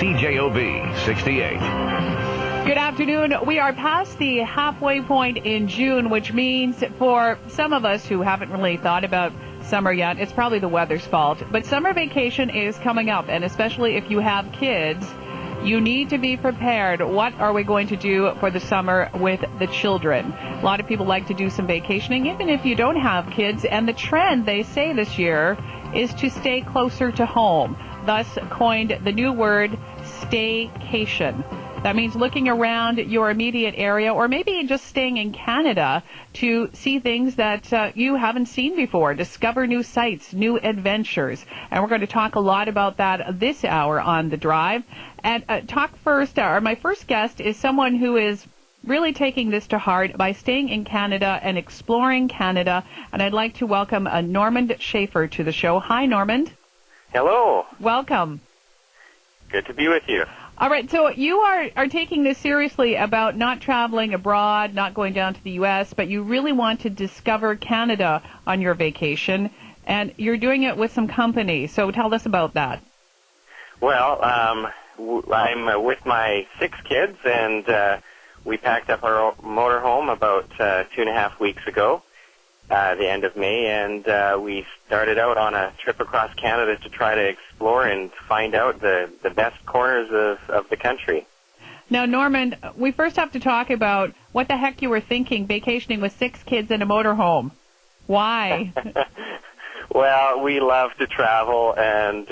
CJOB 68. Good afternoon. We are past the halfway point in June, which means for some of us who haven't really thought about summer yet, it's probably the weather's fault. But summer vacation is coming up, and especially if you have kids, you need to be prepared. What are we going to do for the summer with the children? A lot of people like to do some vacationing, even if you don't have kids. And the trend, they say this year, is to stay closer to home. Thus coined the new word, staycation. That means looking around your immediate area, or maybe just staying in Canada to see things that you haven't seen before, discover new sights, new adventures. And we're going to talk a lot about that this hour on The Drive. And my first guest is someone who is really taking this to heart by staying in Canada and exploring Canada. And I'd like to welcome Norman Shafer to the show. Hi, Norman. Hello. Welcome. Good to be with you. All right, so you are taking this seriously about not traveling abroad, not going down to the U.S., but you really want to discover Canada on your vacation, and you're doing it with some company. So tell us about that. Well, I'm with my 6 kids, and we packed up our motorhome about 2.5 weeks ago, the end of May, and we started out on a trip across Canada to try to explore and find out the best corners of the country. Now, Norman, we first have to talk about what the heck you were thinking vacationing with 6 kids in a motorhome. Why? Well, we love to travel, and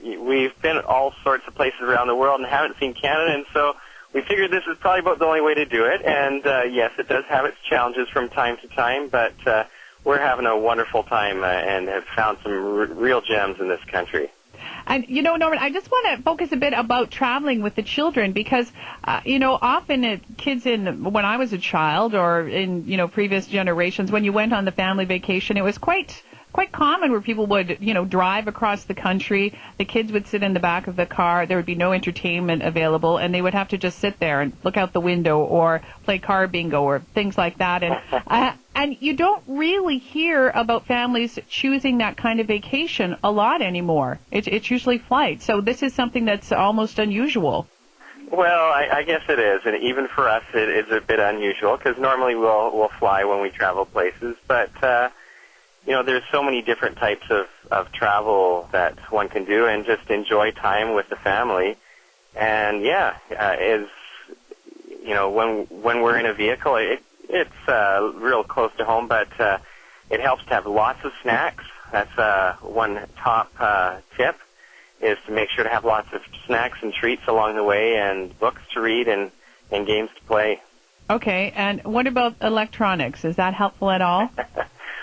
we've been all sorts of places around the world and haven't seen Canada, and so we figured this is probably about the only way to do it. And yes, it does have its challenges from time to time, but we're having a wonderful time and have found some real gems in this country. And, Norman, I just want to focus a bit about traveling with the children because, often kids when I was a child or in, previous generations, when you went on the family vacation, it was quite common where people would, drive across the country. The kids would sit in the back of the car. There would be no entertainment available, and they would have to just sit there and look out the window or play car bingo or things like that. And you don't really hear about families choosing that kind of vacation a lot anymore. It's usually flights. So this is something that's almost unusual. Well, I guess it is, and even for us, it is a bit unusual because normally we'll fly when we travel places, but there's so many different types of travel that one can do and just enjoy time with the family. And when we're in a vehicle, it's real close to home, but it helps to have lots of snacks. That's one top tip, is to make sure to have lots of snacks and treats along the way and books to read and games to play. Okay, and what about electronics? Is that helpful at all?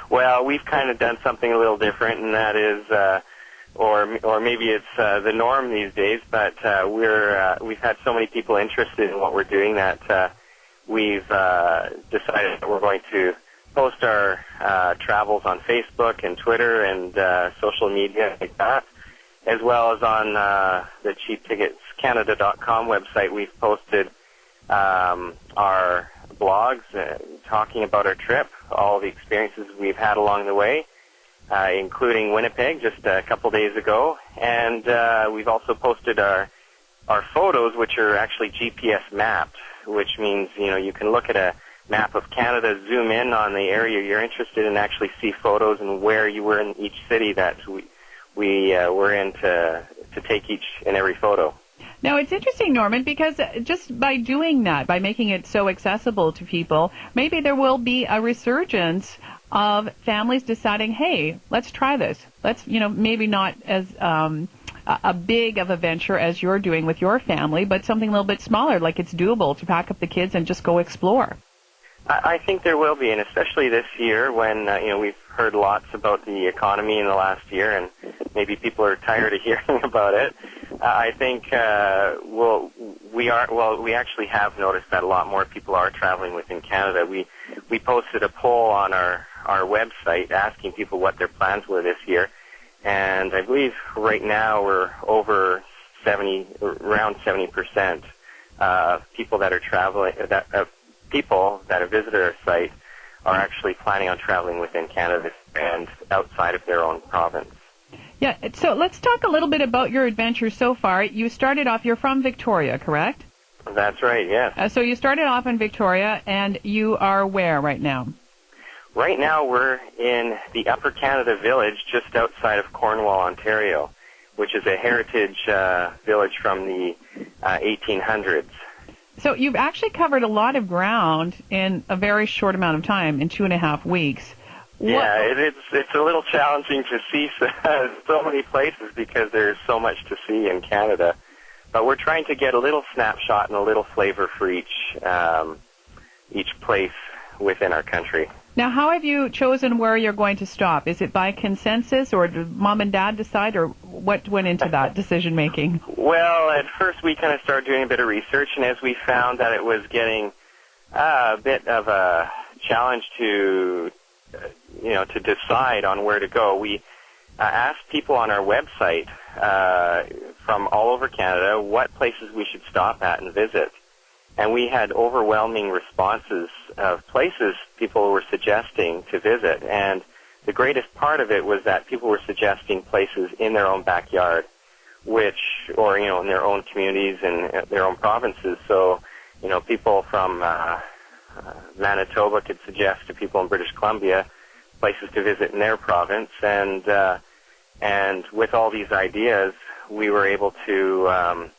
Well, we've kind of done something a little different, and that is, or maybe it's the norm these days. But we've had so many people interested in what we're doing that we've decided that we're going to post our travels on Facebook and Twitter and social media like that, as well as on the cheapticketscanada.com website. We've posted our blogs talking about our trip, all the experiences we've had along the way, including Winnipeg just a couple days ago. And we've also posted our photos, which are actually GPS mapped, which means, you can look at a map of Canada, zoom in on the area you're interested in, and actually see photos and where you were in each city that we were in to take each and every photo. Now, it's interesting, Norman, because just by doing that, by making it so accessible to people, maybe there will be a resurgence of families deciding, hey, let's try this. Let's, maybe not as a big of a venture as you're doing with your family, but something a little bit smaller, like it's doable to pack up the kids and just go explore. I think there will be, and especially this year when, we've heard lots about the economy in the last year, and maybe people are tired of hearing about it. I think we actually have noticed that a lot more people are traveling within Canada. We posted a poll on our website asking people what their plans were this year, and I believe right now we're over around 70% of people that are traveling, people that have visited our site are actually planning on traveling within Canada and outside of their own province. Yeah, so let's talk a little bit about your adventure so far. You started off, you're from Victoria, correct? That's right, yes. So you started off in Victoria, and you are where right now? Right now we're in the Upper Canada Village just outside of Cornwall, Ontario, which is a heritage village from the 1800s. So you've actually covered a lot of ground in a very short amount of time, in 2.5 weeks. Yeah, it's a little challenging to see so many places because there's so much to see in Canada. But we're trying to get a little snapshot and a little flavor for each place within our country. Now, how have you chosen where you're going to stop? Is it by consensus, or did Mom and Dad decide, or what went into that decision-making? Well, at first we kind of started doing a bit of research, and as we found that it was getting a bit of a challenge to decide on where to go, we asked people on our website from all over Canada what places we should stop at and visit. And we had overwhelming responses of places people were suggesting to visit. And the greatest part of it was that people were suggesting places in their own backyard, in their own communities and their own provinces. So, people from Manitoba could suggest to people in British Columbia places to visit in their province. And with all these ideas, we were able to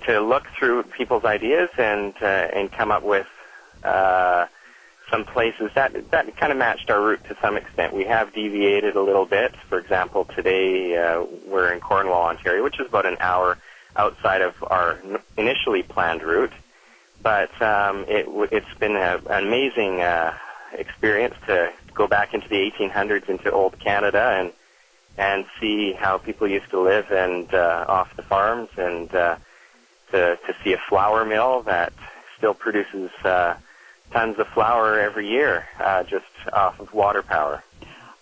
look through people's ideas and come up with some places that kind of matched our route to some extent. We have deviated a little bit. For example, today we're in Cornwall, Ontario, which is about an hour outside of our initially planned route. But it's been an amazing experience to go back into the 1800s, into old Canada, and see how people used to live and off the farms, and to see a flour mill that still produces tons of flour every year just off of water power.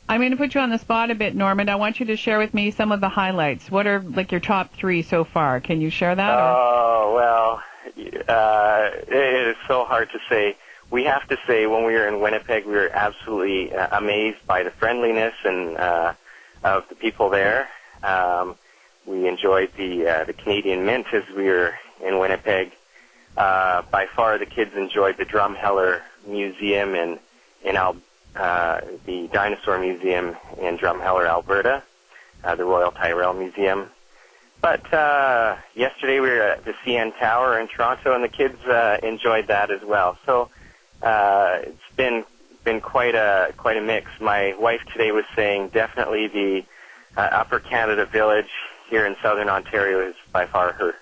I'm going to put you on the spot a bit, Norman. I want you to share with me some of the highlights. What are your top 3 so far? Can you share that? Oh, well, it is so hard to say. We have to say, when we were in Winnipeg, we were absolutely amazed by the friendliness and of the people there. We enjoyed the Canadian Mint as we were in Winnipeg. By far, the kids enjoyed the Drumheller Museum in the Dinosaur Museum in Drumheller, Alberta, the Royal Tyrrell Museum. But yesterday we were at the CN Tower in Toronto, and the kids enjoyed that as well. So it's been quite a mix. My wife today was saying definitely the Upper Canada Village here in southern Ontario is by far her